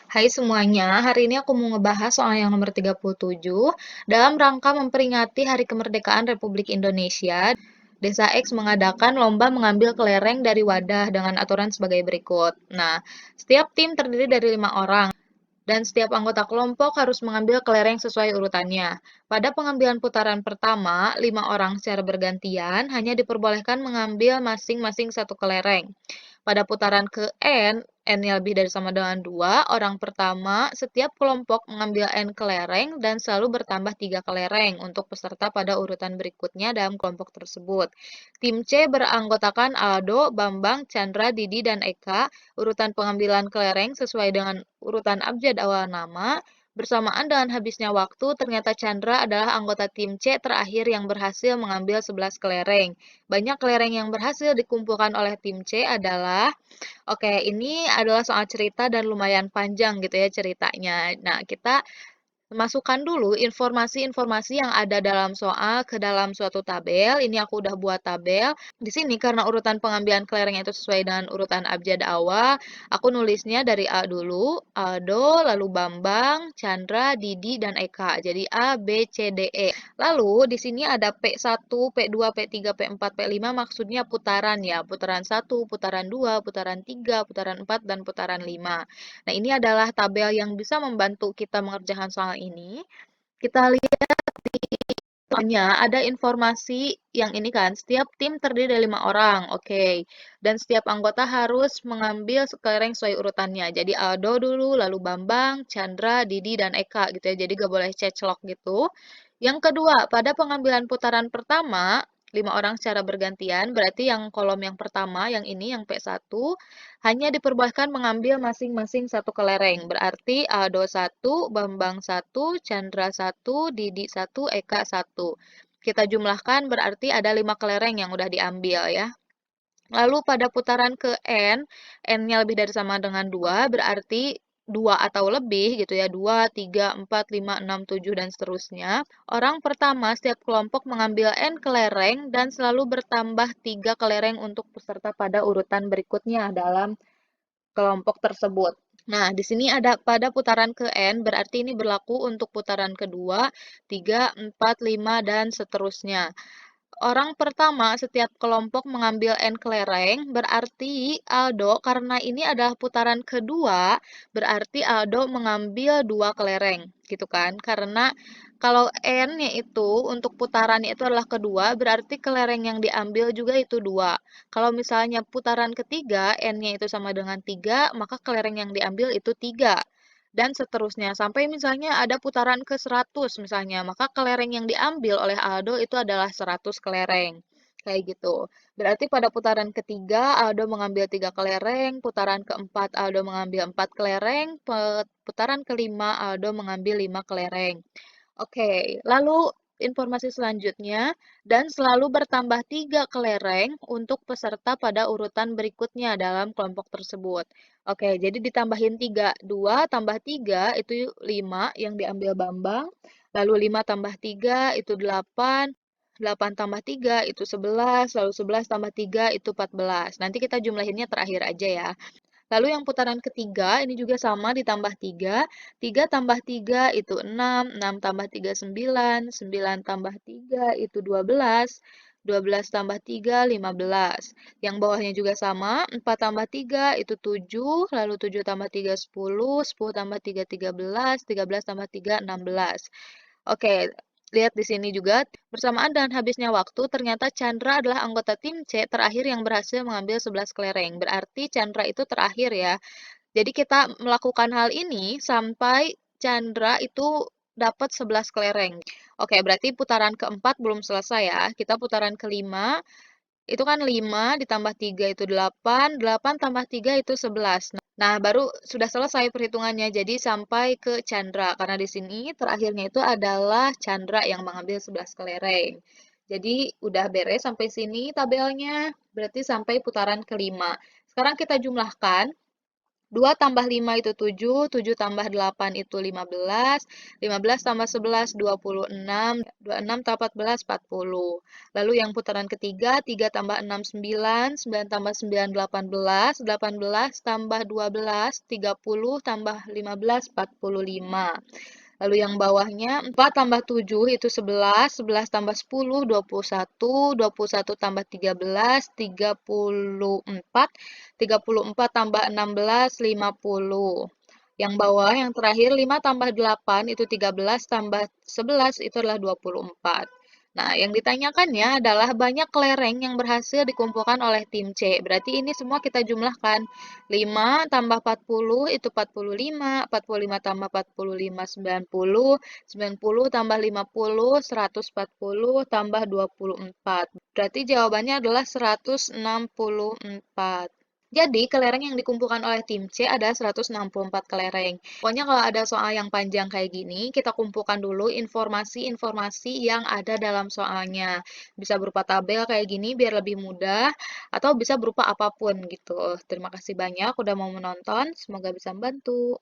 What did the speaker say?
Hai semuanya, hari ini aku mau ngebahas soal yang nomor 37. Dalam rangka memperingati Hari Kemerdekaan Republik Indonesia, Desa X mengadakan lomba mengambil kelereng dari wadah dengan aturan sebagai berikut. Nah, setiap tim terdiri dari 5 orang, dan setiap anggota kelompok harus mengambil kelereng sesuai urutannya. Pada pengambilan putaran pertama, 5 orang secara bergantian hanya diperbolehkan mengambil masing-masing satu kelereng. Pada putaran ke N-nya lebih dari sama dengan 2, orang pertama, setiap kelompok mengambil N kelereng dan selalu bertambah 3 kelereng untuk peserta pada urutan berikutnya dalam kelompok tersebut. Tim C beranggotakan Aldo, Bambang, Chandra, Didi, dan Eka. Urutan pengambilan kelereng sesuai dengan urutan abjad awal nama. Bersamaan dengan habisnya waktu, ternyata Chandra adalah anggota tim C terakhir yang berhasil mengambil 11 kelereng. Banyak kelereng yang berhasil dikumpulkan oleh tim C adalah, oke, ini adalah soal cerita dan lumayan panjang gitu ya ceritanya. Nah, kita masukkan dulu informasi-informasi yang ada dalam soal ke dalam suatu tabel. Ini aku udah buat tabel. Di sini karena urutan pengambilan kelereng itu sesuai dengan urutan abjad awal, aku nulisnya dari A dulu, Aldo, lalu Bambang, Chandra, Didi, dan Eka. Jadi A, B, C, D, E. Lalu di sini ada P1, P2, P3, P4, P5 maksudnya putaran ya. Putaran 1, putaran 2, putaran 3, putaran 4, dan putaran 5. Nah, ini adalah tabel yang bisa membantu kita mengerjakan soal ini. Kita lihat soalnya ada informasi yang ini kan, setiap tim terdiri dari 5 orang, oke. Dan setiap anggota harus mengambil kelereng sesuai urutannya. Jadi Aldo dulu, lalu Bambang, Chandra, Didi, dan Eka gitu ya. Jadi gak boleh ceclok gitu. Yang kedua, pada pengambilan putaran pertama, 5 orang secara bergantian, berarti yang kolom yang pertama, yang ini, yang P1, hanya diperbolehkan mengambil masing-masing satu kelereng. Berarti Aldo 1, Bambang 1, Chandra 1, Didi 1, Eka 1. Kita jumlahkan berarti ada 5 kelereng yang udah diambil ya. Lalu pada putaran ke N-nya lebih dari sama dengan 2, berarti 2 atau lebih gitu ya, 2, 3, 4, 5, 6, 7, dan seterusnya. Orang pertama setiap kelompok mengambil N kelereng dan selalu bertambah 3 kelereng untuk peserta pada urutan berikutnya dalam kelompok tersebut. Nah, di sini ada pada putaran ke N, berarti ini berlaku untuk putaran kedua, 3, 4, 5, dan seterusnya. Orang pertama setiap kelompok mengambil N kelereng, berarti Aldo, karena ini adalah putaran kedua, berarti Aldo mengambil 2 kelereng, gitu kan. Karena kalau N-nya itu untuk putarannya itu adalah kedua, berarti kelereng yang diambil juga itu 2. Kalau misalnya putaran ketiga, N-nya itu sama dengan 3, maka kelereng yang diambil itu 3. Dan seterusnya, sampai misalnya ada putaran ke 100 misalnya, maka kelereng yang diambil oleh Aldo itu adalah 100 kelereng. Kayak gitu. Berarti pada putaran ketiga, Aldo mengambil 3 kelereng, putaran keempat, Aldo mengambil 4 kelereng, putaran kelima, Aldo mengambil 5 kelereng. Oke, lalu informasi selanjutnya, dan selalu bertambah 3 kelereng untuk peserta pada urutan berikutnya dalam kelompok tersebut. Oke, jadi ditambahin 3. 2 tambah 3 itu 5 yang diambil Bambang, lalu 5 tambah 3 itu 8, 8 tambah 3 itu 11, lalu 11 tambah 3 itu 14. Nanti kita jumlahinnya terakhir aja ya. Lalu yang putaran ketiga, ini juga sama ditambah 3. 3 tambah 3 itu 6. 6 tambah 3, 9. 9 tambah 3 itu 12. 12 tambah 3, 15. Yang bawahnya juga sama. 4 tambah 3 itu 7. Lalu 7 tambah 3, 10. 10 tambah 3, 13. 13 tambah 3, 16. Oke, lihat di sini juga, bersamaan dengan habisnya waktu, ternyata Chandra adalah anggota tim C terakhir yang berhasil mengambil 11 kelereng. Berarti Chandra itu terakhir ya. Jadi kita melakukan hal ini sampai Chandra itu dapat 11 kelereng. Oke, berarti putaran keempat belum selesai ya. Kita putaran kelima, itu kan 5 ditambah 3 itu 8, 8 tambah 3 itu 11. Nah, baru sudah selesai perhitungannya. Jadi sampai ke Chandra. Karena di sini terakhirnya itu adalah Chandra yang mengambil 11 kelereng. Jadi udah beres sampai sini tabelnya. Berarti sampai putaran kelima. Sekarang kita jumlahkan. 2 tambah 5 itu 7, 7 tambah 8 itu 15, 15 tambah 11, 26, 26 tambah 14, 40. Lalu yang putaran ketiga, 3 tambah 6, 9, 9 tambah 9, 18, 18 tambah 12, 30 tambah 15, 45. Lalu yang bawahnya 4 tambah 7 itu 11, 11 tambah 10, 21, 21 tambah 13, 34, 34 tambah 16, 50. Yang bawah yang terakhir 5 tambah 8 itu 13 tambah 11 itu adalah 24. Nah, yang ditanyakannya adalah banyak kelereng yang berhasil dikumpulkan oleh tim C. Berarti ini semua kita jumlahkan. 5 tambah 40 itu 45, 45 tambah 45, 90, 90 tambah 50, 140 tambah 24. Berarti jawabannya adalah 164. Jadi, kelereng yang dikumpulkan oleh tim C ada 164 kelereng. Pokoknya kalau ada soal yang panjang kayak gini, kita kumpulkan dulu informasi-informasi yang ada dalam soalnya. Bisa berupa tabel kayak gini biar lebih mudah, atau bisa berupa apapun gitu. Terima kasih banyak udah mau menonton, semoga bisa membantu.